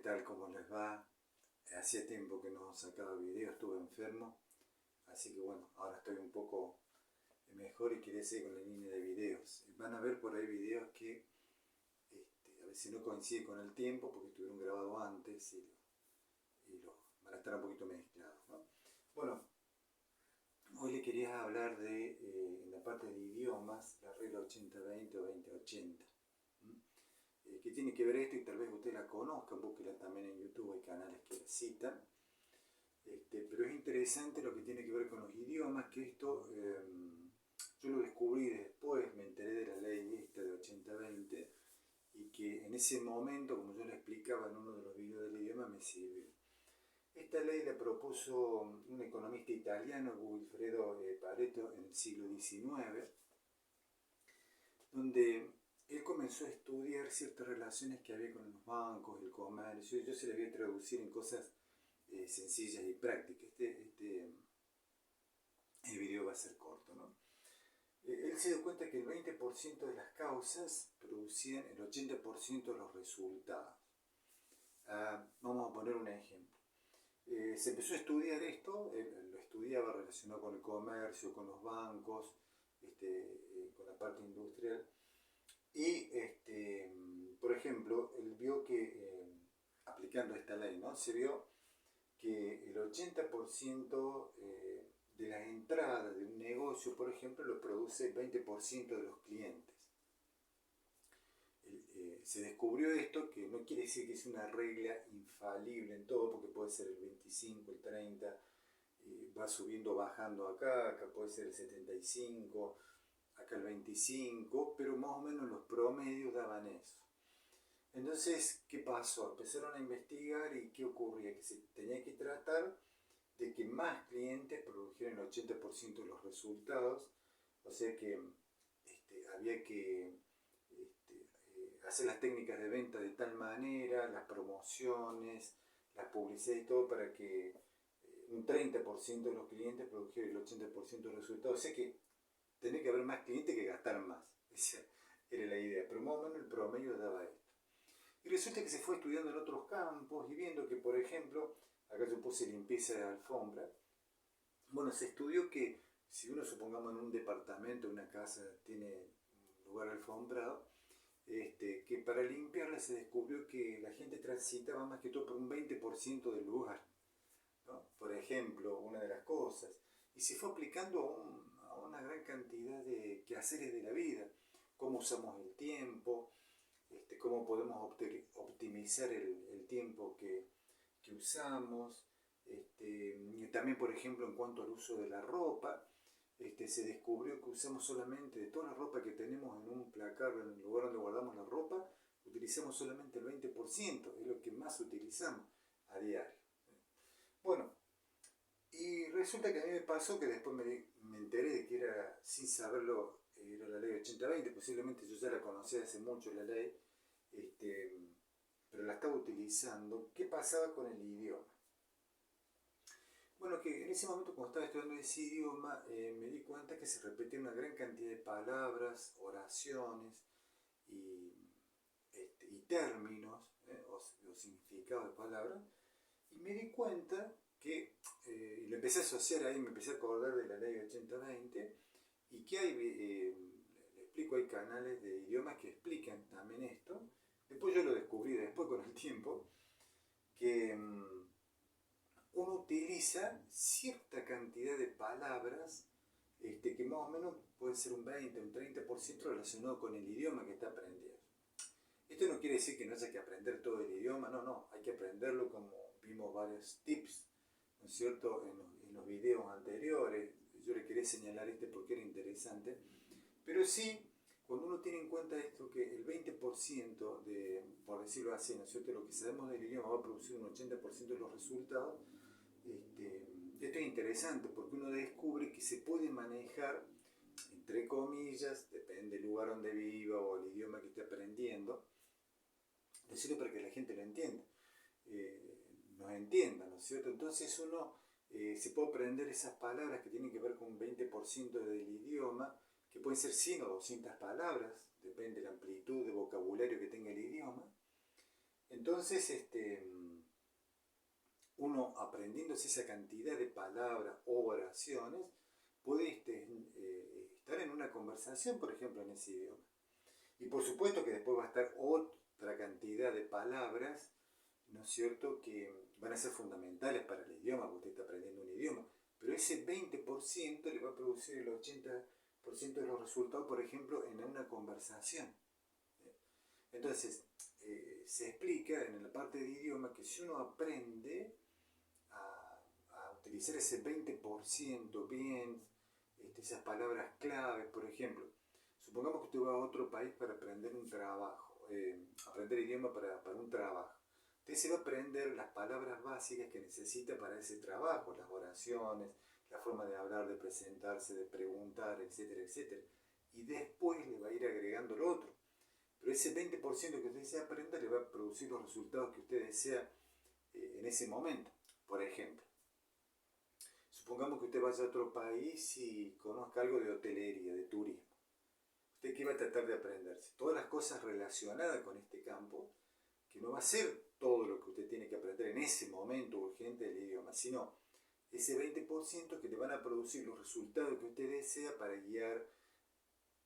tal? ¿Cómo les va? Hacía tiempo que no sacaba videos, estuve enfermo, así que bueno, ahora estoy un poco mejor y quería seguir con la línea de videos. Van a ver por ahí videos que a veces no coinciden con el tiempo porque estuvieron grabados antes van a estar un poquito mezclados, ¿no? Bueno, hoy le quería hablar en la parte de idiomas, la regla 80-20 o 20-80. ¿Qué tiene que ver esto? Y tal vez usted la conozcan, búsquela también en YouTube, hay canales que la citan. Pero es interesante lo que tiene que ver con los idiomas, que esto yo lo descubrí después, me enteré de la ley esta de 80-20 y que en ese momento, como yo le explicaba en uno de los videos del idioma, me sirvió. Esta ley la propuso un economista italiano, Wilfredo Pareto, en el siglo XIX, donde él comenzó a estudiar ciertas relaciones que había con los bancos, el comercio. Yo se le voy a traducir en cosas sencillas y prácticas. El video va a ser corto, ¿no? Él se dio cuenta que el 20% de las causas producían el 80% de los resultados. Vamos a poner un ejemplo. Se empezó a estudiar esto, lo estudiaba relacionado con el comercio, con los bancos, con la parte industrial. Y, por ejemplo, él vio que, aplicando esta ley, ¿no? Se vio que el 80% de las entradas de un negocio, por ejemplo, lo produce el 20% de los clientes. Se descubrió esto, que no quiere decir que es una regla infalible en todo, porque puede ser el 25, el 30, va subiendo, bajando acá puede ser el 75, acá el 25, pero más o menos los promedios daban eso. Entonces, ¿qué pasó? Empezaron a investigar y ¿qué ocurría? Que se tenía que tratar de que más clientes produjeran el 80% de los resultados, o sea que había que hacer las técnicas de venta de tal manera, las promociones, la publicidad y todo para que un 30% de los clientes produjeran el 80% de los resultados, o sea que tenía que haber más clientes que gastar más, esa era la idea, pero más o menos el promedio daba esto. Y resulta que se fue estudiando en otros campos y viendo que, por ejemplo, acá yo puse limpieza de alfombra. Bueno, se estudió que si uno, supongamos, en un departamento, una casa, tiene un lugar alfombrado, que para limpiarla se descubrió que la gente transitaba más que todo por un 20% del lugar, ¿no? Por ejemplo, una de las cosas. Y se fue aplicando a una gran cantidad de quehaceres de la vida. Cómo usamos el tiempo, cómo podemos optimizar el tiempo que usamos. También, por ejemplo, en cuanto al uso de la ropa, se descubrió que usamos solamente, de toda la ropa que tenemos en un placar, en el lugar donde guardamos la ropa, utilizamos solamente el 20%, es lo que más utilizamos a diario. Bueno, y resulta que a mí me pasó que después me enteré de que era, sin saberlo, era la ley 80-20, posiblemente yo ya la conocía hace mucho la ley, pero la estaba utilizando. ¿Qué pasaba con el idioma? Bueno, que en ese momento, cuando estaba estudiando ese idioma, me di cuenta que se repetían una gran cantidad de palabras, oraciones y términos, o significados de palabras, y me di cuenta que, y lo empecé a asociar ahí, me empecé a acordar de la ley 80-20, y que hay, le explico, hay canales de idiomas que explican también esto. Después yo lo descubrí después con el tiempo, que uno utiliza cierta cantidad de palabras que más o menos puede ser un 20, un 30% relacionado con el idioma que está aprendiendo. Esto no quiere decir que no haya que aprender todo el idioma, no, hay que aprenderlo, como vimos varios tips, ¿no es cierto?, en los videos anteriores. Yo le quería señalar porque era interesante, pero sí, cuando uno tiene en cuenta esto, que el 20% de, por decirlo así, ¿no es cierto?, lo que sabemos del idioma va a producir un 80% de los resultados. Esto es interesante porque uno descubre que se puede manejar, entre comillas, depende del lugar donde viva o el idioma que esté aprendiendo, decirlo para que la gente lo entienda, nos entienda, ¿no es cierto? Entonces uno se puede aprender esas palabras que tienen que ver con un 20% del idioma, que pueden ser 100 o 200 palabras, depende de la amplitud de vocabulario que tenga el idioma. Entonces, uno aprendiéndose esa cantidad de palabras o oraciones, puede estar en una conversación, por ejemplo, en ese idioma. Y por supuesto que después va a estar otra cantidad de palabras, ¿no es cierto?, que van a ser fundamentales para el idioma, porque usted está aprendiendo un idioma. Pero ese 20% le va a producir el 80% de los resultados, por ejemplo, en una conversación. Entonces, se explica en la parte de idioma que si uno aprende a utilizar ese 20% bien, esas palabras claves, por ejemplo, supongamos que usted va a otro país para aprender un trabajo, aprender idioma para un trabajo. Usted se va a aprender las palabras básicas que necesita para ese trabajo, las oraciones, la forma de hablar, de presentarse, de preguntar, etcétera, etcétera. Y después le va a ir agregando lo otro. Pero ese 20% que usted desea aprender le va a producir los resultados que usted desea en ese momento. Por ejemplo, supongamos que usted vaya a otro país y conozca algo de hotelería, de turismo. ¿Usted qué va a tratar de aprenderse? Todas las cosas relacionadas con este campo, que no va a ser todo lo que usted tiene que aprender en ese momento urgente del idioma, sino ese 20% que le van a producir los resultados que usted desea para guiar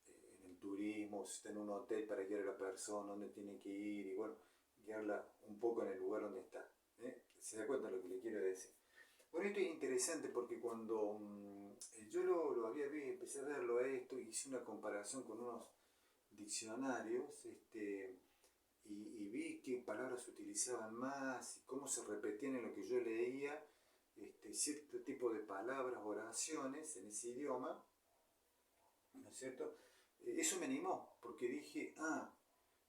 en el turismo, si está en un hotel, para guiar a la persona, dónde tiene que ir y bueno, guiarla un poco en el lugar donde está. ¿Se da cuenta de lo que le quiero decir? Bueno, esto es interesante porque cuando yo lo había visto, empecé a verlo a esto, hice una comparación con unos diccionarios y vi qué palabras se utilizaban más y cómo se repetían en lo que yo leía cierto tipo de palabras, oraciones en ese idioma, ¿no es cierto? Eso me animó porque dije,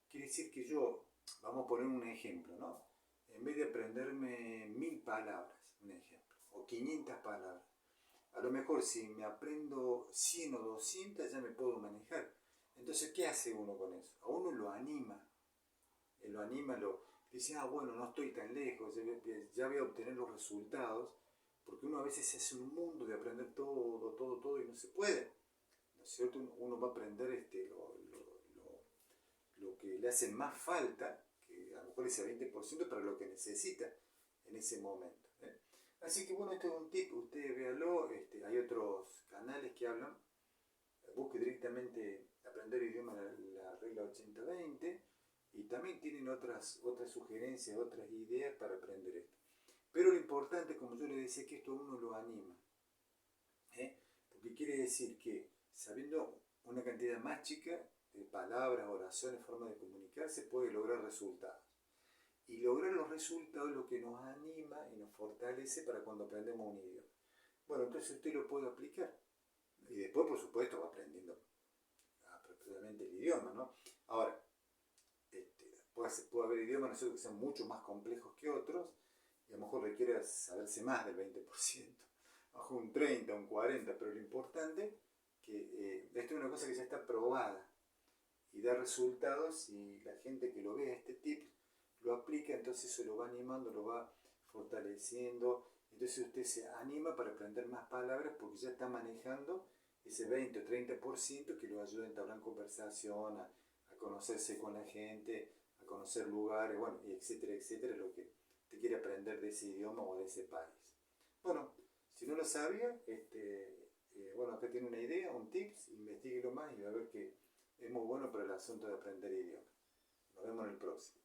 quiere decir que yo, vamos a poner un ejemplo, ¿no? En vez de aprenderme 1000 palabras, un ejemplo, o 500 palabras, a lo mejor si me aprendo 100 o 200 ya me puedo manejar. Entonces, ¿qué hace uno con eso? A uno lo anima, dice, bueno, no estoy tan lejos, ya voy a obtener los resultados, porque uno a veces se hace un mundo de aprender todo y no se puede, ¿no es cierto? Uno va a aprender lo que le hace más falta, que a lo mejor ese 20% para lo que necesita en ese momento. Así que bueno, este es un tip, usted véalo, hay otros canales que hablan, busque directamente aprender idioma la regla 80-20 y también tienen otras sugerencias, otras ideas para aprender esto. Pero lo importante, como yo le decía, es que esto uno lo anima, porque quiere decir que sabiendo una cantidad más chica de palabras, oraciones, formas de comunicarse, puede lograr resultados. Y lograr los resultados es lo que nos anima y nos fortalece para cuando aprendemos un idioma. Bueno, entonces usted lo puede aplicar. Y después, por supuesto, va aprendiendo apropiadamente el idioma, ¿no? Ahora, puede haber idiomas que sean mucho más complejos que otros y a lo mejor requiere saberse más del 20%, a lo mejor un 30, un 40%, pero lo importante es que esto es una cosa que ya está probada y da resultados y la gente que lo vea este tip lo aplica, entonces eso lo va animando, lo va fortaleciendo, entonces usted se anima para aprender más palabras porque ya está manejando ese 20 o 30% que lo ayuda a entablar conversación, a conocerse con la gente, a conocer lugares, bueno, y etcétera, etcétera, lo que usted quiere aprender de ese idioma o de ese país. Bueno, si no lo sabía, bueno, acá tiene una idea, un tips, investiguelo más y va a ver que es muy bueno para el asunto de aprender idiomas. Nos vemos en el próximo.